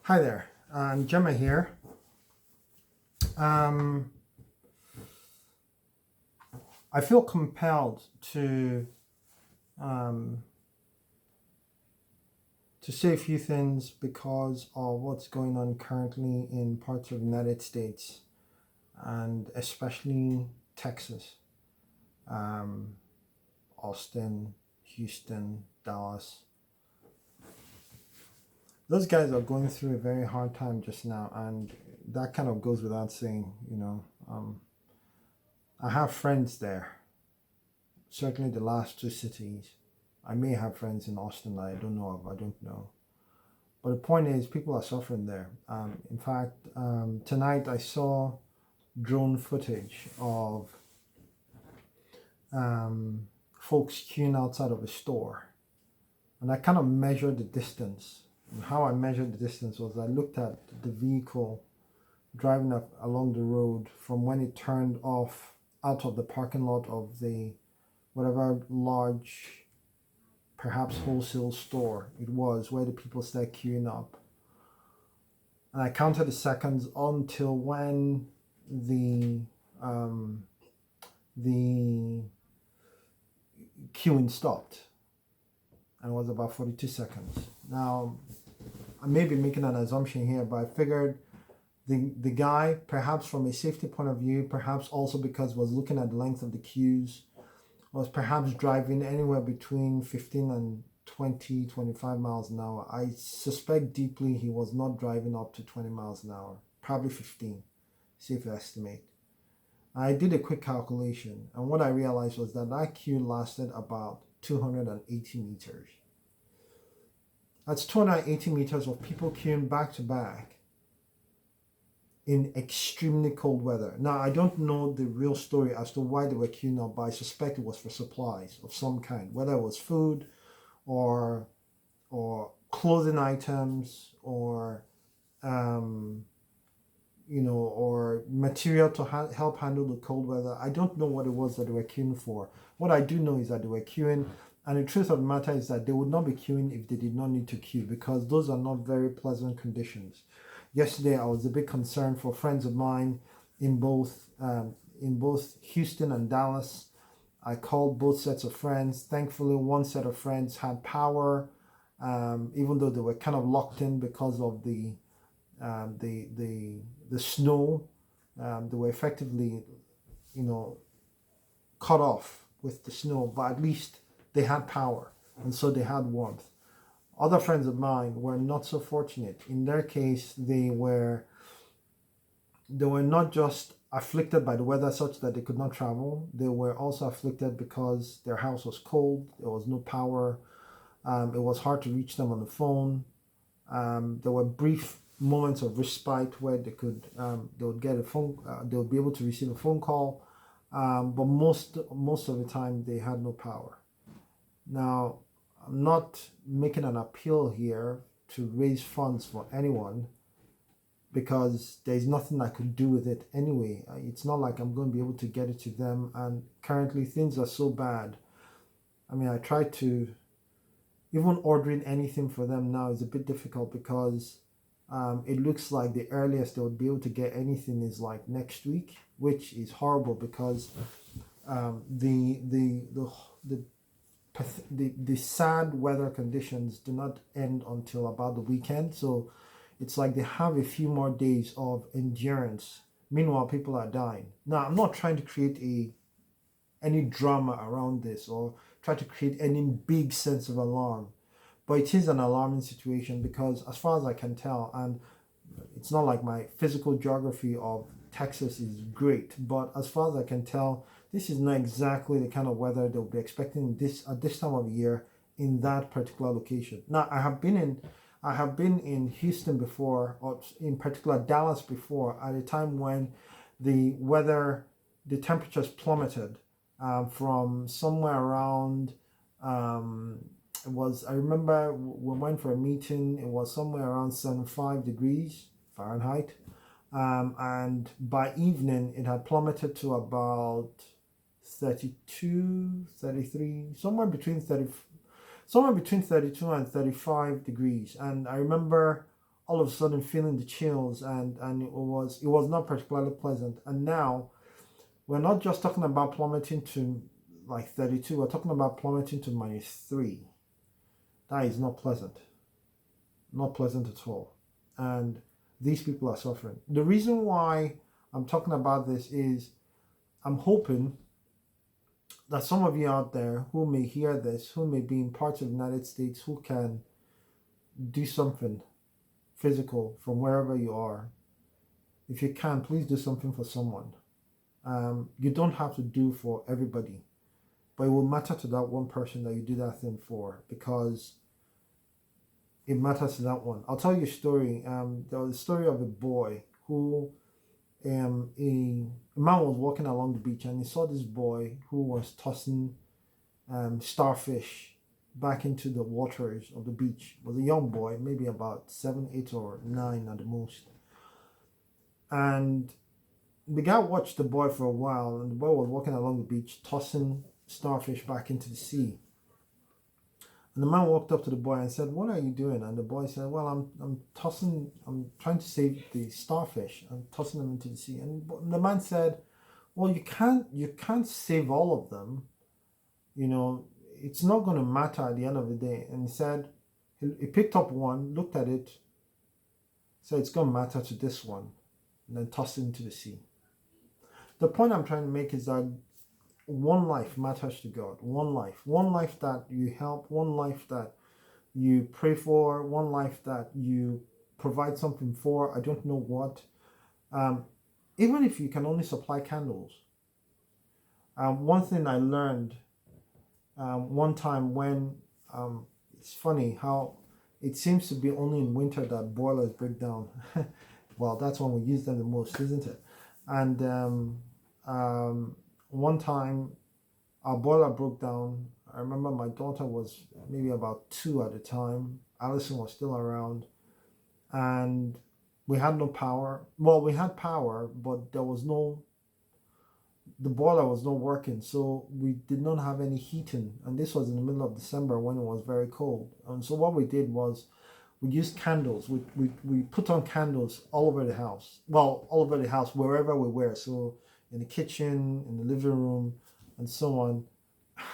Hi there, Gemma here. Um, I feel compelled um, to say a few things because of what's going on currently in parts of the United States and especially Texas, um, Austin, Houston, Dallas. Those guys are going through a very hard time just now, and that kind of goes without saying. I have friends there, certainly the last two cities. I may have friends in Austin that I don't know of. I don't know. But the point is, people are suffering there. In fact, tonight I saw drone footage of um, folks queuing outside of a store. And I kind of measured the distance. And how I measured the distance was I looked at the vehicle driving up along the road from when it turned off out of the parking lot of the whatever large, perhaps wholesale store it was, where the people started queuing up. And I counted the seconds until when the um, the queuing stopped, and it was about 42 seconds. Now, I may be making an assumption here, but I figured the guy, perhaps from a safety point of view, perhaps also because was looking at the length of the queues, was perhaps driving anywhere between 15 and 20, 25 miles an hour. I suspect deeply he was not driving up to 20 miles an hour, probably 15, safe estimate. I did a quick calculation, and what I realized was that that queue lasted about 280 meters. That's 280 meters of people queuing back to back in extremely cold weather. Now, I don't know the real story as to why they were queuing up, but I suspect it was for supplies of some kind, whether it was food or clothing items or or material to help handle the cold weather. I don't know what it was that they were queuing for. What I do know is that they were queuing, and the truth of the matter is that they would not be queuing if they did not need to queue, because those are not very pleasant conditions. Yesterday, I was a bit concerned for friends of mine in both Houston and Dallas. I called both sets of friends. Thankfully, one set of friends had power, even though they were kind of locked in because of the snow. They were effectively, cut off with the snow, but at least they had power, and so they had warmth. Other friends of mine were not so fortunate. In their case, they were not just afflicted by the weather such that they could not travel. They were also afflicted because their house was cold. There was no power. It was hard to reach them on the phone. There were brief moments of respite where they would get a phone. They would be able to receive a phone call, but most of the time they had no power. Now, I'm not making an appeal here to raise funds for anyone, because there's nothing I could do with it anyway. It's not like I'm going to be able to get it to them, and currently things are so bad. I mean, I try to, even ordering anything for them now is a bit difficult, because it looks like the earliest they would be able to get anything is like next week, which is horrible, because the sad weather conditions do not end until about the weekend. So it's like they have a few more days of endurance. Meanwhile, people are dying. Now, I'm not trying to create any drama around this or try to create any big sense of alarm, but it is an alarming situation, because as far as I can tell, and it's not like my physical geography of Texas is great, but as far as I can tell, this is not exactly the kind of weather they'll be expecting at this time of year in that particular location. Now, I have been in Houston before, or in particular Dallas before, at a time when the temperatures plummeted from somewhere around. I remember we went for a meeting. It was somewhere around 75 degrees Fahrenheit. And by evening, it had plummeted to about 32, 33, somewhere between 32 and 35 degrees. And I remember all of a sudden feeling the chills, and it was not particularly pleasant. And now we're not just talking about plummeting to like 32, we're talking about plummeting to -3. That is not pleasant. Not pleasant at all. And these people are suffering. The reason why I'm talking about this is I'm hoping that some of you out there who may hear this, who may be in parts of the United States, who can do something physical from wherever you are. If you can, please do something for someone. You don't have to do for everybody, but it will matter to that one person that you do that thing for, because it matters to that one. I'll tell you a story. There was a story of a boy who a man was walking along the beach, and he saw this boy who was tossing starfish back into the waters of the beach. It was a young boy, maybe about 7, 8, or 9 at the most. And the guy watched the boy for a while, and the boy was walking along the beach tossing starfish back into the sea. And the man walked up to the boy and said, "What are you doing?" And the boy said, "Well, I'm trying to save the starfish. I'm tossing them into the sea." And the man said, "Well, you can't save all of them. You know, it's not going to matter at the end of the day." And he said, he picked up one, looked at it, said, "It's going to matter to this one," and then tossed it into the sea. The point I'm trying to make is that one life matters to God. One life that you help, one life that you pray for, one life that you provide something for. I don't know what. Even if you can only supply candles. One thing I learned one time when it's funny how it seems to be only in winter that boilers break down. Well, that's when we use them the most, isn't it? And one time our boiler broke down. I remember my daughter was maybe about 2 at the time. Allison was still around, and we had no power. Well, we had power, but the boiler was not working, so we did not have any heating. And this was in the middle of December when it was very cold. And so what we did was we used candles. We put on candles all over the house. Well, all over the house, wherever we were. So in the kitchen, in the living room, and so on.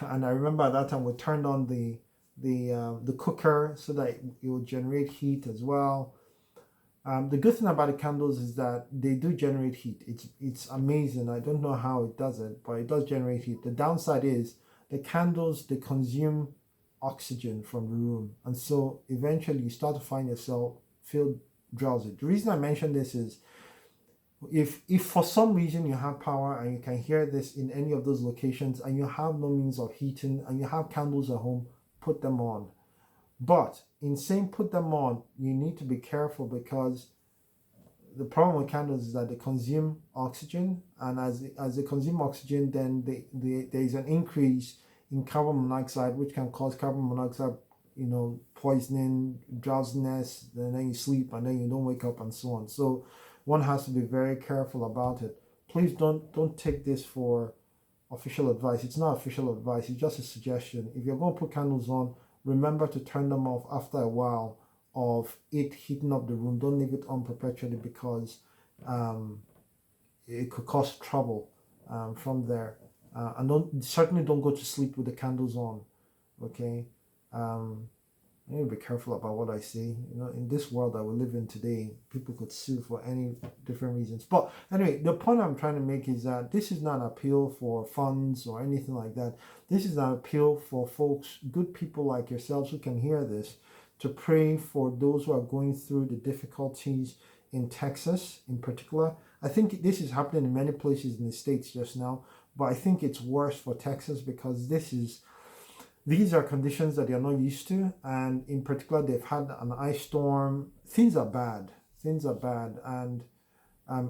And I remember at that time we turned on the cooker so that it would generate heat as well. The good thing about the candles is that they do generate heat. It's amazing. I don't know how it does it, but it does generate heat. The downside is the candles, they consume oxygen from the room, and so eventually you start to find yourself feel drowsy. The reason I mention this is if for some reason you have power and you can hear this in any of those locations and you have no means of heating and you have candles at home, put them on. But in saying put them on, you need to be careful, because the problem with candles is that they consume oxygen, and as they consume oxygen, then there is an increase in carbon monoxide, which can cause carbon monoxide, poisoning, drowsiness, and then you sleep and then you don't wake up and so on. So one has to be very careful about it. Please don't take this for official advice. It's not official advice. It's just a suggestion. If you're going to put candles on, remember to turn them off after a while of it heating up the room. Don't leave it on perpetually, because it could cause trouble from there. And certainly don't go to sleep with the candles on. Okay. I need to be careful about what I say. In this world that we live in today, people could sue for any different reasons. But anyway, the point I'm trying to make is that this is not an appeal for funds or anything like that. This is an appeal for folks, good people like yourselves who can hear this, to pray for those who are going through the difficulties in Texas in particular. I think this is happening in many places in the States just now, but I think it's worse for Texas because these are conditions that they are not used to, and in particular, they've had an ice storm. Things are bad, and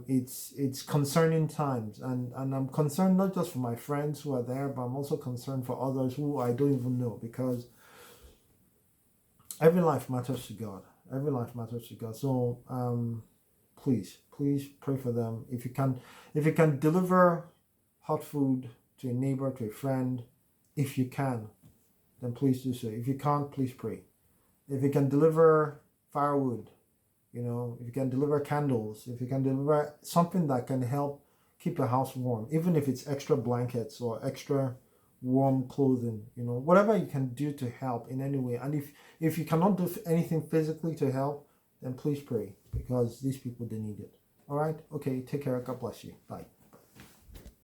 it's concerning times, and I'm concerned not just for my friends who are there, but I'm also concerned for others who I don't even know, because every life matters to God. Every life matters to God. So please pray for them. If you can deliver hot food to a neighbor, to a friend, if you can, then please do so. If you can't, please pray. If you can deliver firewood, You know, if you can deliver candles, if you can deliver something that can help keep the house warm, even if it's extra blankets or extra warm clothing, you know, whatever you can do to help in any way. And if you cannot do anything physically to help, then please pray, because these people, they need it. All right? Okay, take care. God bless you. Bye.